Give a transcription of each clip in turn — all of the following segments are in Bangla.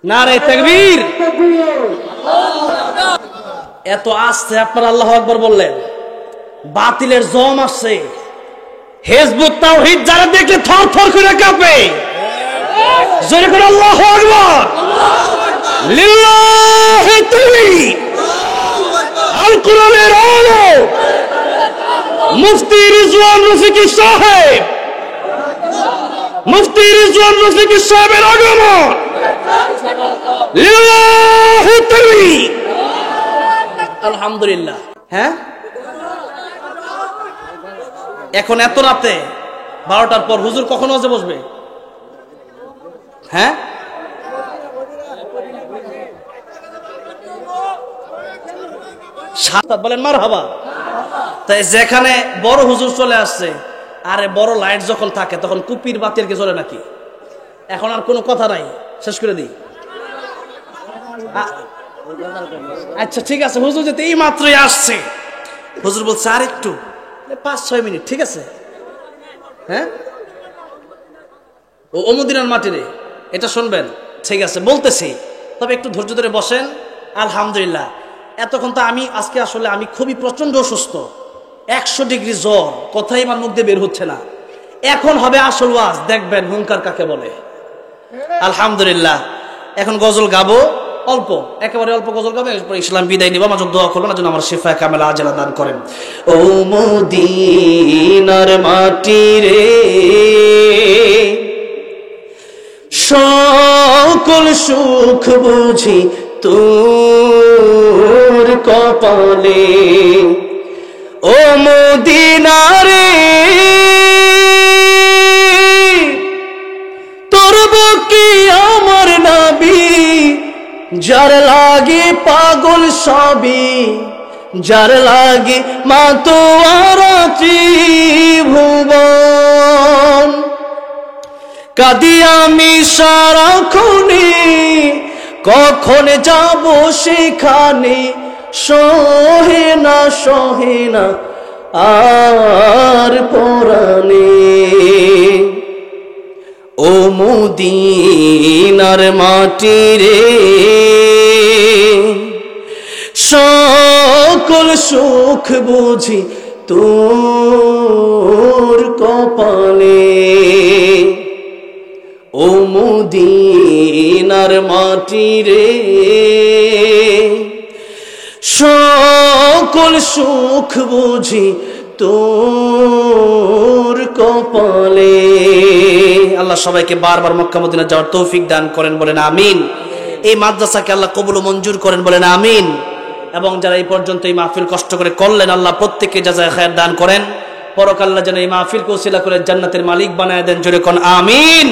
নারে তাকবীর। এত আস্তে আপনারা আল্লাহু আকবার বললেন, বাতিলের জম আসছে। হিজবুত তাওহীদ যারা দেখলে থর থর করে কাঁপে। জোরে করে আল্লাহু আকবার, লিল্লাহি তাকবীর। আল কোরআনের আলো মুফতি রিজওয়ান রফিকি সাহেব, মুফতি রিজওয়ান রফিকি সাহেবের আগমন। লিল্লাহি তাকবীর। আলহামদুলিল্লাহ। হ্যাঁ, এখন এত রাতে 12টার পর হুজুর কখন ওয়াজে বসবে? হ্যাঁ, সাত বলেন মারহাবা। তাই যেখানে বড় হুজুর চলে আসছে, আরে বড় লাইট যখন থাকে তখন কুপির বাতির কে চলে নাকি? এখন আর কোনো কথা নাই, শেষ করে দিই। আচ্ছা ঠিক আছে, হুজুর যেতে এই মাত্রই আসছে। হুজুর বলছে আর একটু 5-6 মিনিট, ঠিক আছে? হ্যাঁ, ও মদিনার মাটিরে এটা শুনবেন, ঠিক আছে বলতেছি, তবে একটু ধৈর্য ধরে বসেন। আলহামদুলিল্লাহ। এতক্ষণ তো আমি আজকে আসলে আমি খুবই প্রচন্ড অসুস্থ, 100 ডিগ্রি জ্বর, কথাই আমার মুখ দিয়ে বের হচ্ছে না। এখন হবে আসল ওয়াজ, দেখবেন হুঙ্কার কাকে বলে। আলহামদুলিল্লাহ। এখন গজল গাবো, অল্প, একেবারে অল্প গজল গাবো, এরপর ইসলাম বিদায় নিব। আমার দোয়া করবেন যেন আমার শিফা কামেলা আজেলা দান করেন। ও মদিনার মাটি রে, সকল সুখ বুঝি তোর কপালে। ও মদিনা রে, তোর বুকে আমার নবী, যার লাগে পাগল সবই, যার লাগে মাতোয়ারা ত্রিভুবন। কাঁদি আমি সারাক্ষণে, কখন যাব সেখানে, সহে না আর পরাণে। ও মদিনার মাটি রে, সকল সুখ বুঝি তোর কপালে। ও মদিনার মাটি রে, সকল সুখ বুঝি তোর কপালে। আল্লাহ সবাইকে বারবার মক্কা মদিনা যাওয়ার তৌফিক দান করেন, বলেন আমিন। এই মাদ্রাসাকে আল্লাহ কবুল ও মঞ্জুর করেন, বলেন আমিন। এবং যারা এই পর্যন্ত এই মাহফিল কষ্ট করে করলেন, আল্লাহ প্রত্যেককে জাযায়ে খায়ের দান করেন। পরকাল্লাহ যেন এই মাহফিলকে ওসিলা করে জান্নাতের মালিক বানায় দেন, জোরে কোন আমিন।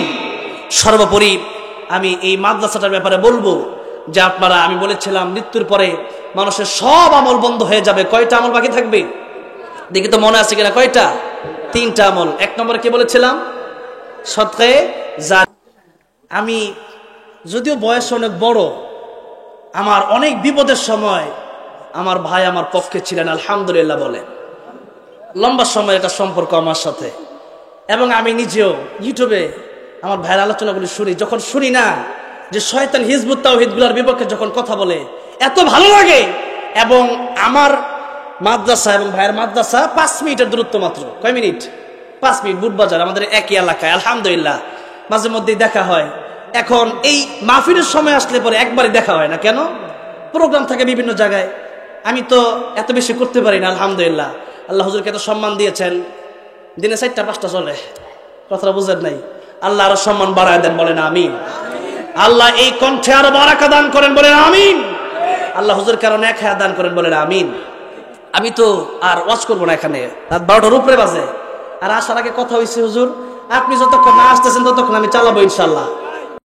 সর্বোপরি আমি এই মাদ্রাসাটার ব্যাপারে বলবো যে আপনারা, আমি বলেছিলাম মৃত্যুর পরে মানুষের সব আমল বন্ধ হয়ে যাবে, কয়টা আমল বাকি থাকবে দেখি তো মনে আছে কিনা? কয়টা? 3টা আমল। 1 নম্বরে কি বলেছিলাম? সদকায়ে জারিয়া। আমি যদিও বয়স অনেক বড়, আমার অনেক বিপদের সময় আমার ভাই আমার পক্ষে ছিলেন, আলহামদুলিল্লাহ বলে। লম্বা সময় এটা সম্পর্ক আমার সাথে, এবং আমি নিজেও ইউটিউবে আমার ভাইয়ের আলোচনাগুলি শুনি। যখন শুনি না যে শয়তান হিজবুত তাওহীদ গুলার বিপক্ষে যখন কথা বলে, এত ভালো লাগে। এবং আমার মাদ্রাসা এবং ভাইয়ের মাদ্রাসা 5 মিনিটের দূরত্ব মাত্র। কয় মিনিট? 5 মিনিট। বুটবাজার, আমাদের একই এলাকায়। আলহামদুলিল্লাহ মাঝে মধ্যেই দেখা হয়। এখন এই মাহফিলের সময় আসলে পরে একবারই দেখা হয় না। কেন? প্রোগ্রাম থাকে বিভিন্ন জায়গায়, আমি তো এত বেশি করতে পারি না। আলহামদুলিল্লাহ, আল্লাহ হুজুরকে এত সম্মান দিয়েছেন, দিনে 4টা-5টা চলে। কথাটা বুঝেন নাই? আল্লাহ আরো সম্মান বাড়ায় দেন, বলেন আমিন। আল্লাহ এই কণ্ঠে আরো বারাকা দান করেন, বলেন আমিন। আল্লাহ হুজুর কারণ এক হায়াত দান করেন, বলেন আমিন। আমি তো আর ওয়াজ করবো না, এখানে রাত 12টার উপরে বাজে। আর আসার আগে কথা হয়েছে, হুজুর আপনি যতক্ষণ না আসতেছেন ততক্ষণ আমি চালাবো ইনশাল্লাহ।